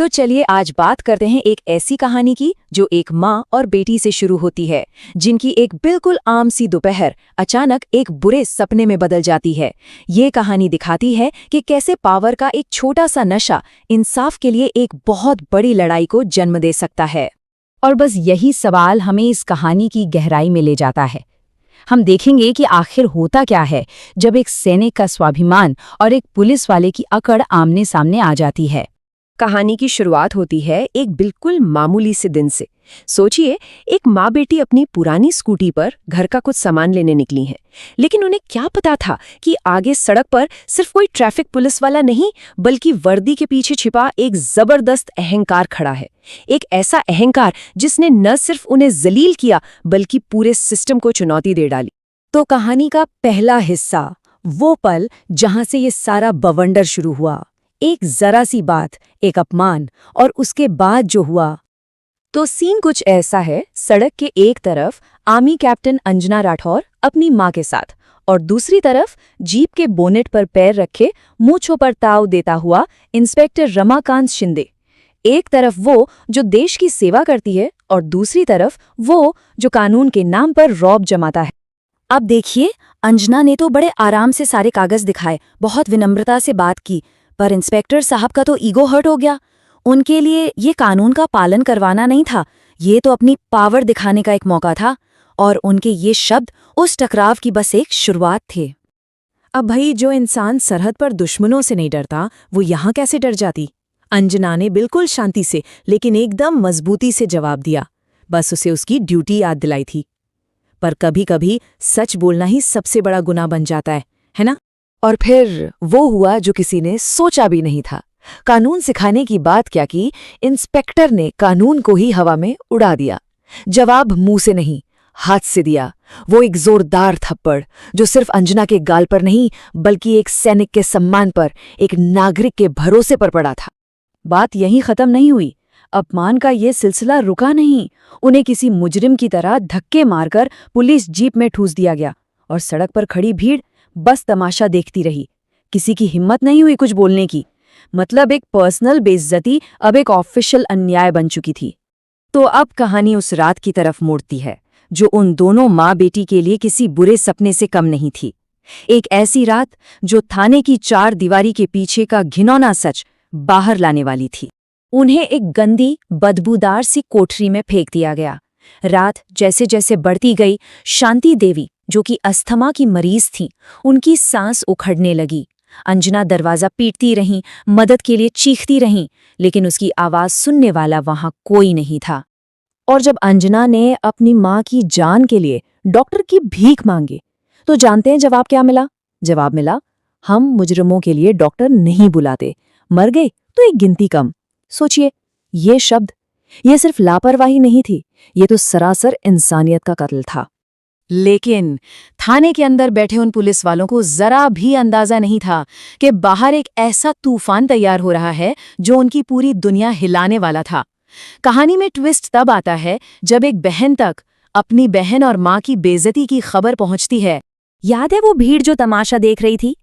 तो चलिए आज बात करते हैं एक ऐसी कहानी की जो एक माँ और बेटी से शुरू होती है, जिनकी एक बिल्कुल आम सी दोपहर अचानक एक बुरे सपने में बदल जाती है। ये कहानी दिखाती है कि कैसे पावर का एक छोटा सा नशा इंसाफ के लिए एक बहुत बड़ी लड़ाई को जन्म दे सकता है। और बस यही सवाल हमें इस कहानी की गहराई में ले जाता है। हम देखेंगे कि आखिर होता क्या है जब एक सैनिक का स्वाभिमान और एक पुलिस वाले की अकड़ आमने सामने आ जाती है। कहानी की शुरुआत होती है एक बिल्कुल मामूली से दिन से। सोचिए, एक माँ बेटी अपनी पुरानी स्कूटी पर घर का कुछ सामान लेने निकली हैं, लेकिन उन्हें क्या पता था कि आगे सड़क पर सिर्फ कोई ट्रैफिक पुलिस वाला नहीं, बल्कि वर्दी के पीछे छिपा एक जबरदस्त अहंकार खड़ा है। एक ऐसा अहंकार जिसने न सिर्फ उन्हें जलील किया बल्कि पूरे सिस्टम को चुनौती दे डाली। तो कहानी का पहला हिस्सा, वो पल जहां से ये सारा बवंडर शुरू हुआ। एक जरा सी बात, एक अपमान, और उसके बाद जो हुआ। तो सीन कुछ ऐसा है। सड़क के एक तरफ आर्मी कैप्टन अंजना राठौर अपनी माँ के साथ, और दूसरी तरफ जीप के बोनेट पर पैर रखे मूंछों पर ताव देता हुआ इंस्पेक्टर रमाकांत शिंदे। एक तरफ वो जो देश की सेवा करती है, और दूसरी तरफ वो जो कानून के नाम पर रौब जमाता है। अब देखिए, अंजना ने तो बड़े आराम से सारे कागज दिखाए, बहुत विनम्रता से बात की, पर इंस्पेक्टर साहब का तो ईगो हर्ट हो गया। उनके लिए ये कानून का पालन करवाना नहीं था, ये तो अपनी पावर दिखाने का एक मौका था, और उनके ये शब्द उस टकराव की बस एक शुरुआत थे। अब भाई, जो इंसान सरहद पर दुश्मनों से नहीं डरता, वो यहाँ कैसे डर जाती? अंजना ने बिल्कुल शांति से लेकिन एकदम मजबूती से जवाब दिया। बस उसे उसकी ड्यूटी याद दिलाई थी। पर कभी कभी सच बोलना ही सबसे बड़ा गुनाह बन जाता है ना? और फिर वो हुआ जो किसी ने सोचा भी नहीं था। कानून सिखाने की बात क्या की, इंस्पेक्टर ने कानून को ही हवा में उड़ा दिया। जवाब मुंह से नहीं, हाथ से दिया। वो एक जोरदार थप्पड़ जो सिर्फ अंजना के गाल पर नहीं, बल्कि एक सैनिक के सम्मान पर, एक नागरिक के भरोसे पर पड़ा था। बात यहीं खत्म नहीं हुई। अपमान का ये सिलसिला रुका नहीं। उन्हें किसी मुजरिम की तरह धक्के मारकर पुलिस जीप में ठूस दिया गया, और सड़क पर खड़ी भीड़ बस तमाशा देखती रही। किसी की हिम्मत नहीं हुई कुछ बोलने की। मतलब एक पर्सनल बेइज्जती अब एक ऑफिशियल अन्याय बन चुकी थी। तो अब कहानी उस रात की तरफ मोड़ती है जो उन दोनों माँ बेटी के लिए किसी बुरे सपने से कम नहीं थी। एक ऐसी रात जो थाने की चार दीवारी के पीछे का घिनौना सच बाहर लाने वाली थी। उन्हें एक गंदी, बदबूदार सी कोठरी में फेंक दिया गया। रात जैसे जैसे बढ़ती गई, शांति देवी जो कि अस्थमा की मरीज थी, उनकी सांस उखड़ने लगी। अंजना दरवाजा पीटती रहीं, मदद के लिए चीखती रहीं, लेकिन उसकी आवाज सुनने वाला वहां कोई नहीं था। और जब अंजना ने अपनी माँ की जान के लिए डॉक्टर की भीख मांगी, तो जानते हैं जवाब क्या मिला? जवाब मिला, हम मुजरिमों के लिए डॉक्टर नहीं बुलाते, मर गए तो एक गिनती कम। सोचिए, ये शब्द, ये सिर्फ लापरवाही नहीं थी, ये तो सरासर इंसानियत का कत्ल था। लेकिन थाने के अंदर बैठे उन पुलिस वालों को जरा भी अंदाजा नहीं था कि बाहर एक ऐसा तूफान तैयार हो रहा है जो उनकी पूरी दुनिया हिलाने वाला था। कहानी में ट्विस्ट तब आता है जब एक बहन तक अपनी बहन और माँ की बेइज्जती की खबर पहुंचती है। याद है वो भीड़ जो तमाशा देख रही थी?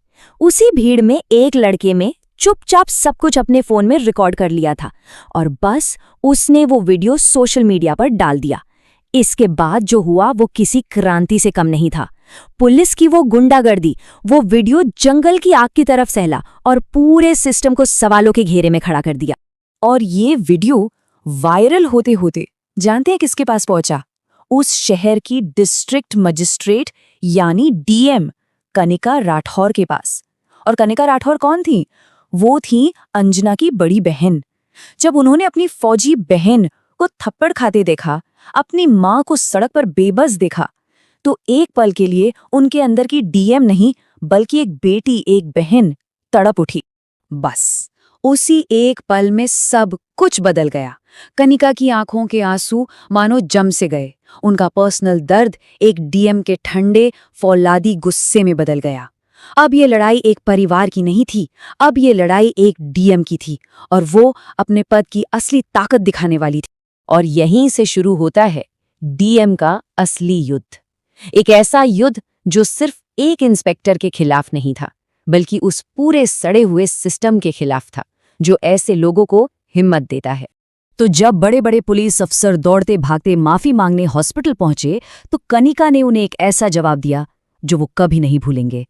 उसी भीड़ में एक लड़के में चुपचाप सब कुछ अपने फोन में रिकॉर्ड कर लिया था, और बस उसने वो वीडियो सोशल मीडिया पर डाल दिया। इसके बाद जो हुआ वो किसी क्रांति से कम नहीं था। पुलिस की वो गुंडागर्दी, वो वीडियो जंगल की आग की तरफ सहला और पूरे सिस्टम को सवालों के घेरे में खड़ा कर दिया। और ये वीडियो वायरल होते होते जानते हैं किसके पास पहुंचा? उस शहर की डिस्ट्रिक्ट मजिस्ट्रेट यानी डीएम कनिका राठौर के पास। और कनिका राठौर कौन थी? वो थी अंजना की बड़ी बहन। जब उन्होंने अपनी फौजी बहन को थप्पड़ खाते देखा, अपनी माँ को सड़क पर बेबस देखा, तो एक पल के लिए उनके अंदर की डीएम नहीं बल्कि एक बेटी, एक बहन तड़प उठी। बस उसी एक पल में सब कुछ बदल गया। कनिका की आंखों के आंसू मानो जम से गए। उनका पर्सनल दर्द एक डीएम के ठंडे फौलादी गुस्से में बदल गया। अब ये लड़ाई एक परिवार की नहीं थी, अब ये लड़ाई एक डीएम की थी, और वो अपने पद की असली ताकत दिखाने वाली थी। और यहीं से शुरू होता है डीएम का असली युद्ध। एक ऐसा युद्ध जो सिर्फ एक इंस्पेक्टर के खिलाफ नहीं था, बल्कि उस पूरे सड़े हुए सिस्टम के खिलाफ था, जो ऐसे लोगों को हिम्मत देता है। तो जब बड़े बड़े पुलिस अफसर दौड़ते भागते माफी मांगने हॉस्पिटल पहुंचे तो कनिका ने उन्हें एक ऐसा जवाब दिया जो वो कभी नहीं भूलेंगे।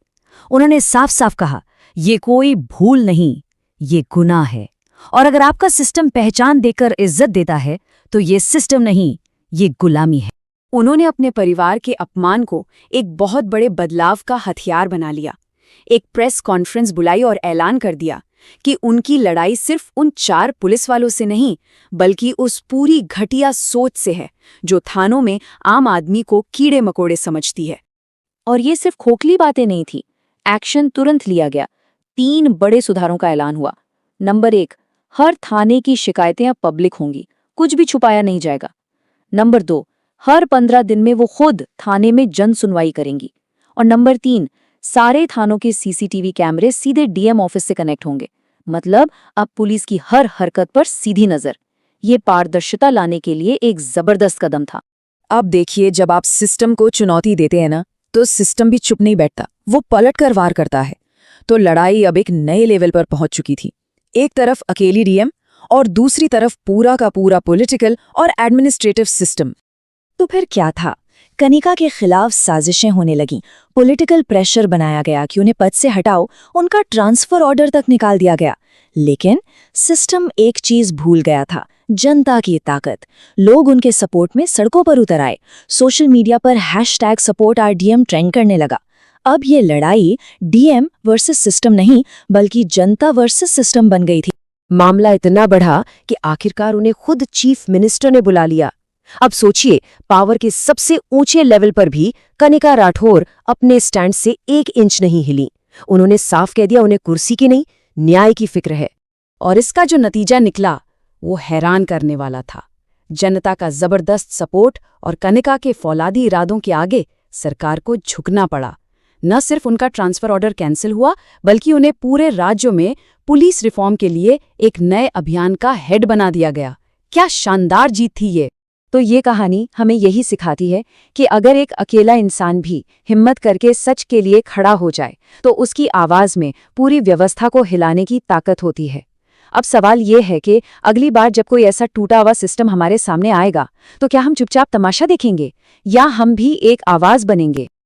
उन्होंने साफ साफ कहा, ये कोई भूल नहीं, ये गुनाह है। और अगर आपका सिस्टम पहचान देकर इज्जत देता है तो ये सिस्टम नहीं, ये गुलामी है। उन्होंने अपने परिवार के अपमान को एक बहुत बड़े बदलाव का हथियार बना लिया। एक प्रेस कॉन्फ्रेंस बुलाई और ऐलान कर दिया कि उनकी लड़ाई सिर्फ उन 4 पुलिस वालों से नहीं, बल्कि उस पूरी घटिया सोच से है जो थानों में आम आदमी को कीड़े मकोड़े समझती है। और ये सिर्फ खोखली बातें नहीं थी, एक्शन तुरंत लिया गया। 3 बड़े सुधारों का ऐलान हुआ। नंबर 1, हर थाने की शिकायतें अब पब्लिक होंगी, कुछ भी छुपाया नहीं जाएगा। नंबर 2, हर 15 दिन में वो खुद थाने में जन सुनवाई करेंगी। और नंबर 3, सारे थानों के सीसीटीवी कैमरे सीधे डीएम ऑफिस से कनेक्ट होंगे। मतलब अब पुलिस की हर हरकत पर सीधी नजर। ये पारदर्शिता लाने के लिए एक जबरदस्त कदम था। अब देखिए, जब आप सिस्टम को चुनौती देते हैं ना, तो सिस्टम भी चुप नहीं बैठता, वो पलट कर वार करता है। तो लड़ाई अब एक नए लेवल पर पहुंच चुकी थी। एक तरफ अकेली डीएम और दूसरी तरफ पूरा का पूरा पॉलिटिकल और एडमिनिस्ट्रेटिव सिस्टम। तो फिर क्या था? कनिका के खिलाफ साजिशें होने लगीं, पॉलिटिकल प्रेशर बनाया गया कि उन्हें पद से हटाओ, उनका ट्रांसफर ऑर्डर तक निकाल दिया गया। लेकिन सिस्टम एक चीज भूल गया था, जनता की ताकत। लोग उनके सपोर्ट में सड़कों पर उतर आए। सोशल मीडिया पर #SupportRDM ट्रेंड करने लगा। अब ये लड़ाई डीएम वर्सेस सिस्टम नहीं, बल्कि जनता वर्सेस सिस्टम बन गई थी। मामला इतना बढ़ा कि आखिरकार उन्हें खुद चीफ मिनिस्टर ने बुला लिया। अब सोचिए, पावर के सबसे ऊंचे लेवल पर भी कनिका राठौर अपने स्टैंड से 1 इंच नहीं हिली। उन्होंने साफ कह दिया, उन्हें कुर्सी की नहीं, न्याय की फिक्र है। और इसका जो नतीजा निकला वो हैरान करने वाला था। जनता का जबरदस्त सपोर्ट और कनिका के फौलादी इरादों के आगे सरकार को झुकना पड़ा। न सिर्फ उनका ट्रांसफर ऑर्डर कैंसिल हुआ, बल्कि उन्हें पूरे राज्यों में पुलिस रिफॉर्म के लिए एक नए अभियान का हेड बना दिया गया। क्या शानदार जीत थी ये! तो ये कहानी हमें यही सिखाती है कि अगर एक अकेला इंसान भी हिम्मत करके सच के लिए खड़ा हो जाए, तो उसकी आवाज में पूरी व्यवस्था को हिलाने की ताकत होती है। अब सवाल ये है कि अगली बार जब कोई ऐसा टूटा हुआ सिस्टम हमारे सामने आएगा, तो क्या हम चुपचाप तमाशा देखेंगे या हम भी एक आवाज बनेंगे?